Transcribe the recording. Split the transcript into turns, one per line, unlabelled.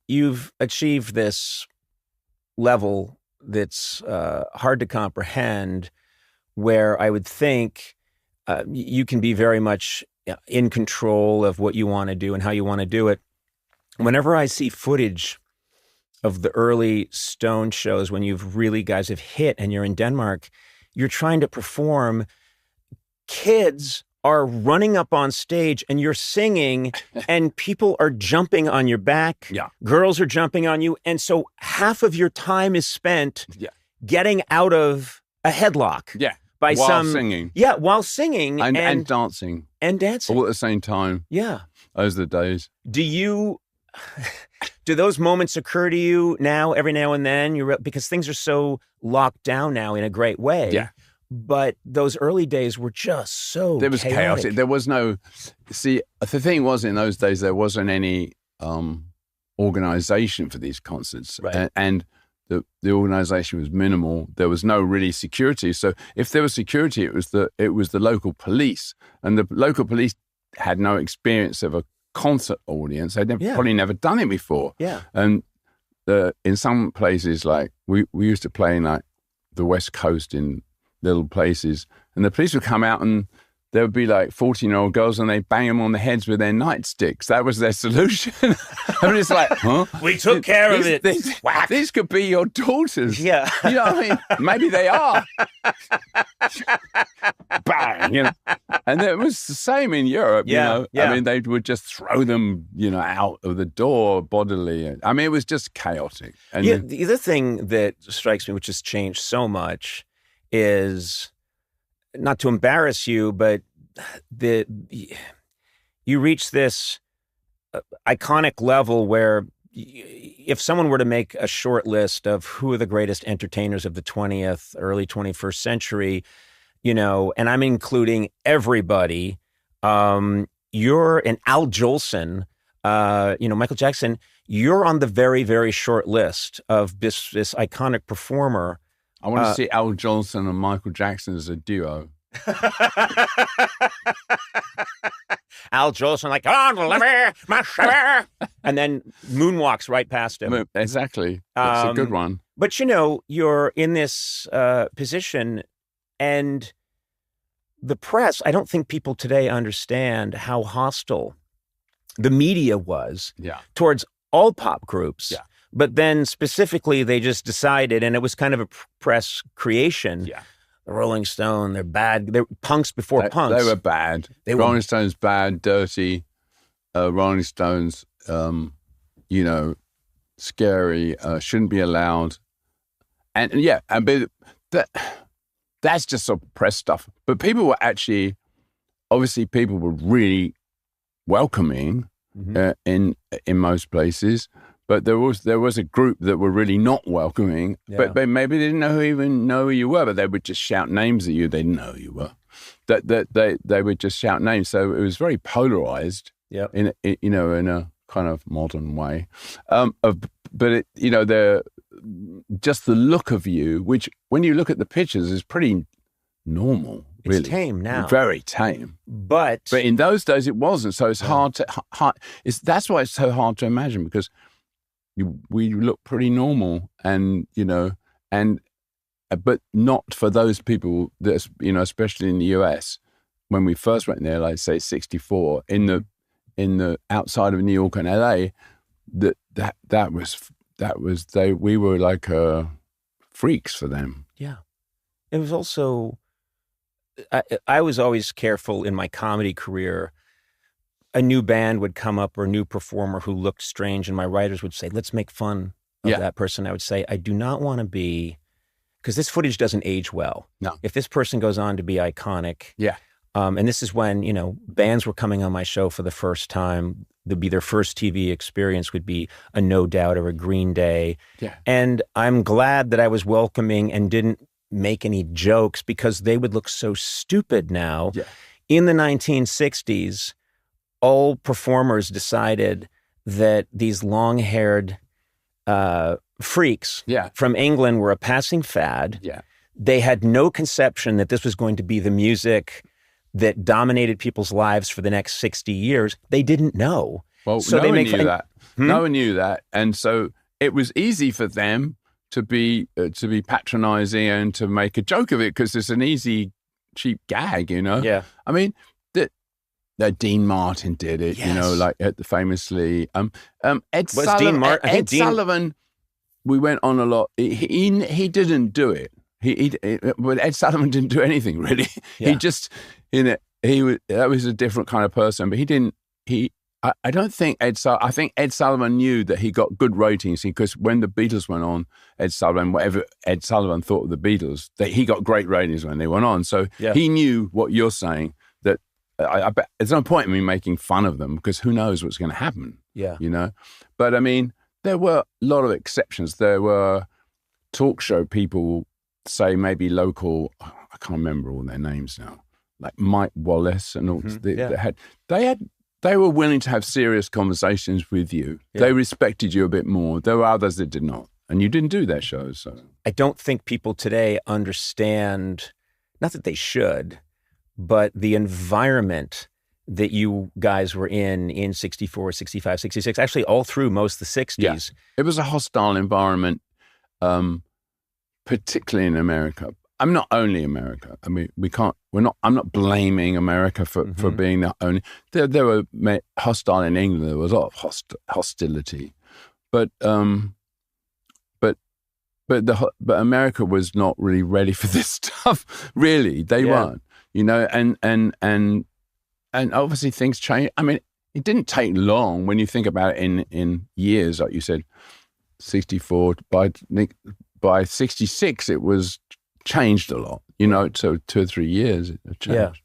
you've achieved this level that's hard to comprehend, where I would think you can be very much in control of what you want to do and how you want to do it. Whenever I see footage of the early Stone shows, when you've really guys have hit and you're in Denmark, you're trying to perform, kids are running up on stage and you're singing and people are jumping on your back.
Yeah.
Girls are jumping on you. And so half of your time is spent getting out of a headlock.
Yeah.
By
while singing.
Yeah, while singing.
And dancing.
And dancing.
All at the same time.
Yeah.
Those are the days.
Do those moments occur to you now, every now and then? Because things are so locked down now in a great way.
Yeah.
But those early days were just so
There was chaotic. There was no... See, the thing was, in those days, there wasn't any organization for these concerts.
Right.
And the organization was minimal. There was no really security. So if there was security, it was the local police. And the local police had no experience of a concert audience. They'd probably never done it before.
Yeah.
And in some places, like, we used to play in, like, the West Coast in little places, and the police would come out and there would be like 14-year-old girls and they'd bang them on the heads with their nightsticks. That was their solution. I mean, it's like, huh?
We took care of it.
These could be your daughters.
Yeah.
You know what I mean? Maybe they are. Bang, you know. And it was the same in Europe, you know.
Yeah.
I mean, they would just throw them, you know, out of the door bodily. I mean, it was just chaotic. And
the other thing that strikes me, which has changed so much, is, not to embarrass you, but you reach this iconic level where if someone were to make a short list of who are the greatest entertainers of the 20th, early 21st century, you know, and I'm including everybody, you're an Al Jolson, Michael Jackson, you're on the very, very short list of this iconic performer.
I want to see Al Jolson and Michael Jackson as a duo.
Al Jolson, like, on, deliver my shiver, and then moonwalks right past him.
Exactly. That's a good one.
But, you know, you're in this position, and the press, I don't think people today understand how hostile the media was towards all pop groups.
Yeah.
But then specifically, they just decided, and it was kind of a press creation. Yeah. The Rolling Stone, they're bad. They're punks before punks.
They were bad. Rolling Stones, bad, dirty. Rolling Stones, scary, shouldn't be allowed. That's just sort of press stuff. But people were actually, obviously people were really welcoming in most places. But there was a group that were really not welcoming. Yeah. But maybe they didn't even know who you were. But they would just shout names at you. They didn't know who you were. They would just shout names. So it was very polarized.
Yeah.
In a kind of modern way. But just the look of you, which when you look at the pictures, is pretty normal. Really.
It's tame now.
Very tame. But in those days it wasn't. So it's hard. That's why it's so hard to imagine, because we look pretty normal, but not for those people that, especially in the US, when we first went there, like say 64, in the outside of New York and LA, we were like freaks for them.
Yeah. It was also, I was always careful in my comedy career. A new band would come up or a new performer who looked strange, and my writers would say, let's make fun of that person. I would say, I do not want to be, because this footage doesn't age well.
No.
If this person goes on to be iconic.
Yeah.
And this is when, bands were coming on my show for the first time. Their first TV experience would be a No Doubt or a Green Day.
Yeah.
And I'm glad that I was welcoming and didn't make any jokes, because they would look so stupid now.
Yeah.
In the 1960s, all performers decided that these long-haired freaks from England were a passing fad.
Yeah.
They had no conception that this was going to be the music that dominated people's lives for the next 60 years. They didn't know.
Well,
So
no
they
one
make
knew that. No one knew that, and so it was easy for them to be patronizing and to make a joke of it because it's an easy, cheap gag, you know.
Yeah.
I mean, that Dean Martin did it, you know,
Yes.
like famously. Ed
Was
Sullivan.
Dean Martin? I think
Sullivan. We went on a lot. He didn't do it. But Ed Sullivan didn't do anything really.
Yeah.
He just, that was a different kind of person. But he didn't. I don't think I think Ed Sullivan knew that he got good ratings because when the Beatles went on, Ed Sullivan, whatever Ed Sullivan thought of the Beatles, that he got great ratings when they went on. So he knew what you're saying, that I bet there's no point in me making fun of them because who knows what's going to happen.
Yeah.
You know? But I mean, there were a lot of exceptions. There were talk show people, say maybe local, I can't remember all their names now, like Mike Wallace and all. They were willing to have serious conversations with you. Yeah. They respected you a bit more. There were others that did not. And you didn't do their shows. So
I don't think people today understand, not that they should, but the environment that you guys were in 64, 65, 66, actually all through most of the 60s.
Yeah. It was a hostile environment, particularly in America. I'm not only America. I mean, I'm not blaming America for being the only. There were hostile in England. There was a lot of hostility, but America was not really ready for this stuff. Really, they weren't. You know, and obviously things changed. I mean, it didn't take long when you think about it in years, like you said, 64 by 66, it was changed a lot, you know, so 2 or 3 years it changed.